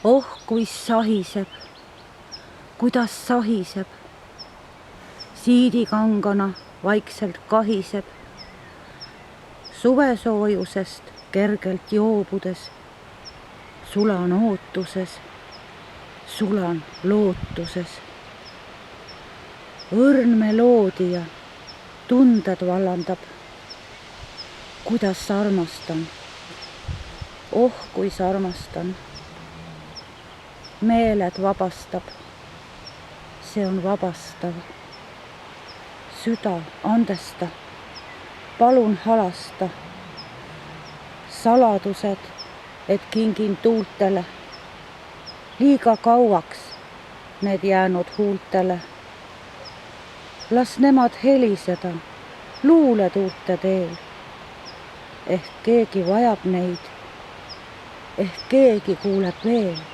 Oh, kui sahiseb, kuidas sahiseb, siidikangana vaikselt kahiseb, suvesoojusest kergelt joobudes, sulan ootuses, sulan lootuses. Õrn meloodia tunded vallandab, kuidas armastan, oh kui armastan. Meeled vabastab, see on vabastav. Süda andesta, palun halasta. Saladused, et kingin tuultele, liiga kauaks need jäänud huultele. Las nemad heliseda luuletuulte teel. Ehk keegi vajab neid, ehk keegi kuuleb veel.